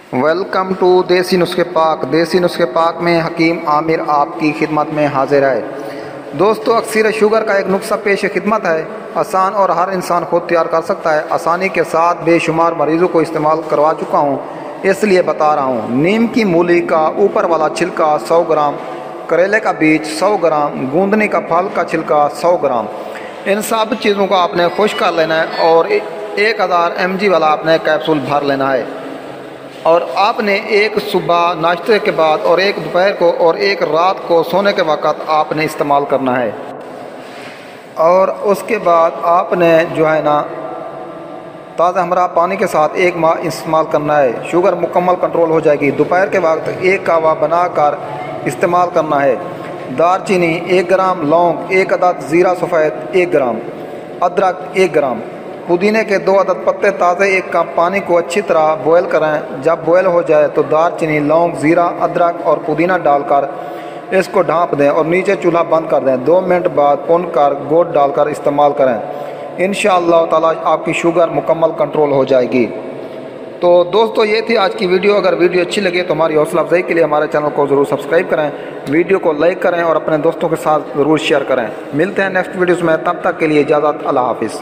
Welcome to देसी नुस्खे पाक। देसी नुस्खे पाक में हकीम आमिर आपकी खिदमत में हाजिर है। दोस्तों, अक्सर शुगर का एक नुस्खा पेश खिदमत है, आसान और हर इंसान खुद तैयार कर सकता है। आसानी के साथ बेशुमार मरीज़ों को इस्तेमाल करवा चुका हूँ, इसलिए बता रहा हूँ। नीम की मूली का ऊपर वाला छिलका 100 ग्राम, करेले का बीज 100 ग्राम, गूंदनी का फल का छिलका 100 ग्राम। इन सब चीज़ों को आपने खुश कर लेना है और 1000 mg वाला आपने कैप्सूल भर लेना है। और आपने एक सुबह नाश्ते के बाद और एक दोपहर को और एक रात को सोने के वक़्त आपने इस्तेमाल करना है। और उसके बाद आपने जो है ना ताज़ा हमरा पानी के साथ 1 माह इस्तेमाल करना है। शुगर मुकम्मल कंट्रोल हो जाएगी। दोपहर के वक्त 1 कहवा बनाकर इस्तेमाल करना है। दालचीनी 1 ग्राम, लौंग 1 अदद, ज़ीरा सफ़ेद 1 ग्राम, अदरक 1 ग्राम, पुदीने के 2 अदद पत्ते ताज़े 1 कप पानी को अच्छी तरह बॉयल करें। जब बॉयल हो जाए तो दालचीनी, लौंग, ज़ीरा, अदरक और पुदीना डालकर इसको ढाँप दें और नीचे चूल्हा बंद कर दें। 2 मिनट बाद भूनकर गुड़ डालकर इस्तेमाल करें। इंशाअल्लाह ताला आपकी शुगर मुकम्मल कंट्रोल हो जाएगी। तो दोस्तों, ये थी आज की वीडियो। अगर वीडियो अच्छी लगे तो हमारी हौसला अफजाई के लिए हमारे चैनल को ज़रूर सब्सक्राइब करें, वीडियो को लाइक करें और अपने दोस्तों के साथ ज़रूर शेयर करें। मिलते हैं नेक्स्ट वीडियोज़ में, तब तक के लिए इजाज़त। अल्लाह हाफिज़।